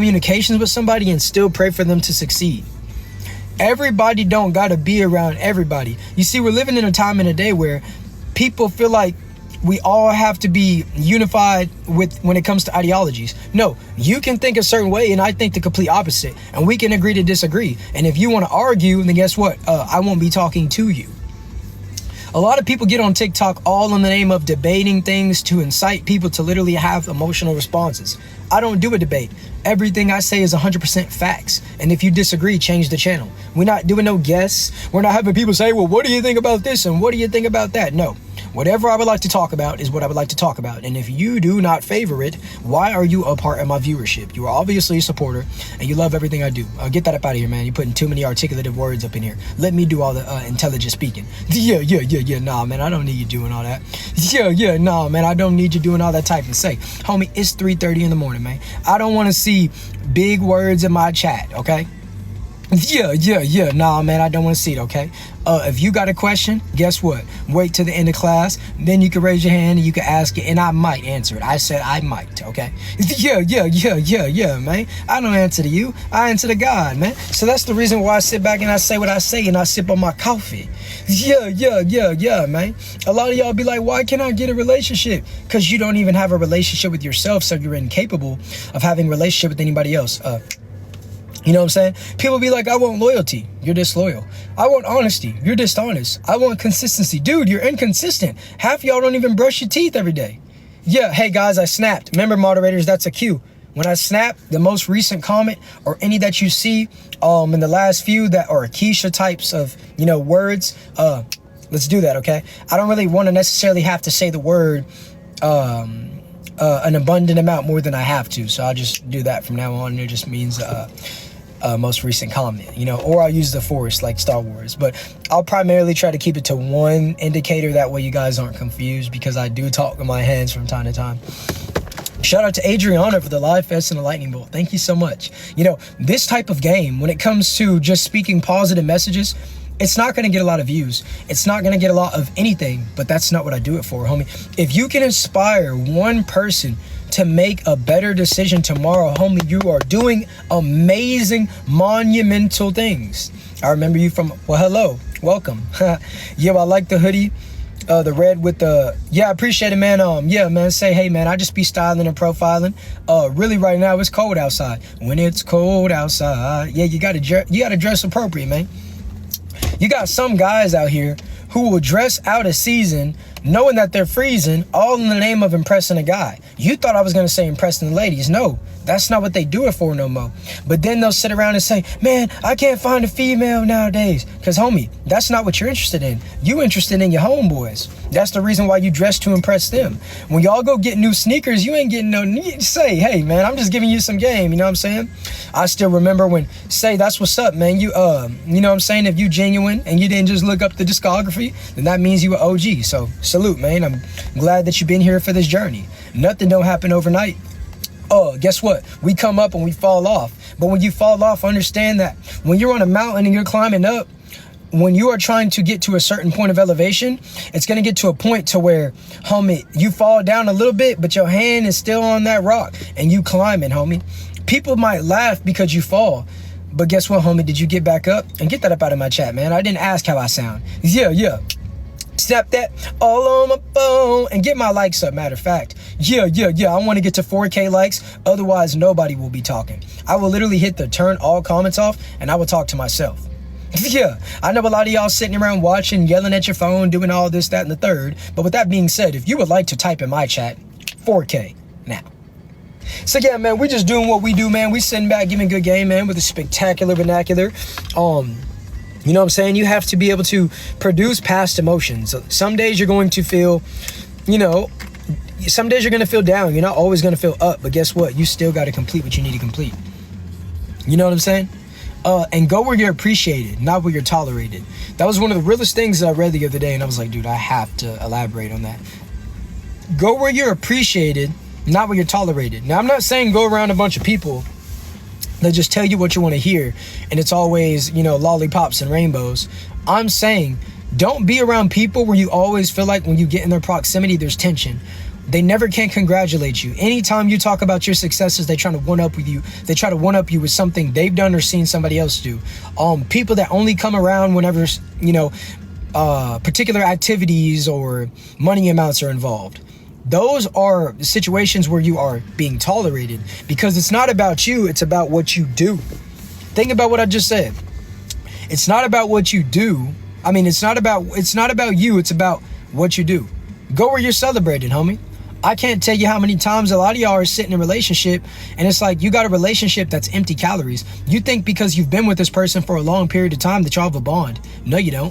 communications with somebody and still pray for them to succeed. Everybody don't gotta be around everybody. You see, we're living in a time and a day where people feel like we all have to be unified with when it comes to ideologies. No, you can think a certain way and I think the complete opposite, and we can agree to disagree. And if you want to argue, then guess what? I won't be talking to you. A lot of people get on TikTok all in the name of debating things to incite people to literally have emotional responses. I don't do a debate. Everything I say is 100% facts. And if you disagree, change the channel. We're not doing no guess. We're not having people say, well, what do you think about this? And what do you think about that? No. Whatever I would like to talk about is what I would like to talk about. And if you do not favor it, why are you a part of my viewership? You are obviously a supporter and you love everything I do. Get that up out of here, man. You're putting too many articulative words up in here. Let me do all the intelligent speaking. Yeah. Nah, man, I don't need you doing all that. Nah, man, I don't need you doing all that type and say. Homie, it's 3:30 in the morning, man. I don't want to see big words in my chat, okay? Yeah. Nah, man, I don't want to see it, okay? If you got a question, guess what? Wait till the end of class. Then you can raise your hand and you can ask it, and I might answer it. I said I might, okay? Yeah, man. I don't answer to you. I answer to God, man. So that's the reason why I sit back and I say what I say and I sip on my coffee. Yeah, man. A lot of y'all be like, why can't I get a relationship? Because you don't even have a relationship with yourself, so you're incapable of having a relationship with anybody else. You know what I'm saying? People be like, I want loyalty. You're disloyal. I want honesty. You're dishonest. I want consistency. Dude, you're inconsistent. Half y'all don't even brush your teeth every day. Yeah, hey guys, I snapped. Remember, moderators, that's a cue. When I snap, the most recent comment or any that you see in the last few that are Keisha types of, words, let's do that, okay? I don't really want to necessarily have to say the word an abundant amount more than I have to. So I'll just do that from now on. It just means most recent comment, or I'll use the force like Star Wars, but I'll primarily try to keep it to one indicator. That way you guys aren't confused, because I do talk with my hands from time to time. Shout out to Adriana for the live fest and the lightning bolt. Thank you so much. This type of game, when it comes to just speaking positive messages, it's not going to get a lot of views. It's not going to get a lot of anything, but that's not what I do it for, homie. If you can inspire one person to make a better decision tomorrow, homie, you are doing amazing, monumental things. I remember you from, well, hello, welcome. Yo, I like the hoodie, the red with the, I appreciate it, man. Yeah, man, say, hey, man, I just be styling and profiling. Really right now, it's cold outside. When it's cold outside, yeah, you gotta dress appropriate, man. You got some guys out here who will dress out of season knowing that they're freezing, all in the name of impressing a guy. You thought I was going to say impressing the ladies. No, that's not what they do it for no more. But then they'll sit around and say, man, I can't find a female nowadays. Because, homie, that's not what you're interested in. You interested in your homeboys. That's the reason why you dress to impress them. When y'all go get new sneakers, you ain't getting no need to say, hey, man, I'm just giving you some game. You know what I'm saying? I still remember when, say, that's what's up, man. You know what I'm saying? If you genuine and you didn't just look up the discography, then that means you were OG. So salute, man. I'm glad that you've been here for this journey. Nothing don't happen overnight. Guess what? We come up and we fall off. But when you fall off, understand that when you're on a mountain and you're climbing up, when you are trying to get to a certain point of elevation, it's going to get to a point to where, homie, you fall down a little bit, but your hand is still on that rock and you climbing, homie. People might laugh because you fall. But guess what, homie? Did you get back up? And get that up out of my chat, man. I didn't ask how I sound. Yeah. Snap that all on my phone and get my likes up. Matter of fact, yeah. I want to get to 4K likes. Otherwise, nobody will be talking. I will literally hit the turn all comments off and I will talk to myself. Yeah, I know a lot of y'all sitting around watching, yelling at your phone, doing all this, that, and the third. But with that being said, if you would like to type in my chat, 4K now. So yeah, man, we're just doing what we do, man. We sitting back, giving good game, man, with a spectacular vernacular. You know what I'm saying? You have to be able to produce past emotions. Some days you're going to feel, some days you're going to feel down. You're not always going to feel up. But guess what? You still got to complete what you need to complete. You know what I'm saying? And go where you're appreciated, not where you're tolerated. That was one of the realest things that I read the other day. And I was like, dude, I have to elaborate on that. Go where you're appreciated, not where you're tolerated. Now, I'm not saying go around a bunch of people that just tell you what you want to hear and it's always, lollipops and rainbows. I'm saying don't be around people where you always feel like when you get in their proximity, there's tension. They never can congratulate you. Anytime you talk about your successes, they try to one up with you. They try to one up you with something they've done or seen somebody else do. People that only come around whenever, particular activities or money amounts are involved. Those are situations where you are being tolerated, because it's not about you, it's about what you do. Think about what I just said. It's not about what you do. I mean, it's not about you, it's about what you do. Go where you're celebrated, homie. I can't tell you how many times a lot of y'all are sitting in a relationship and it's like you got a relationship that's empty calories. You think because you've been with this person for a long period of time that y'all have a bond. No, you don't.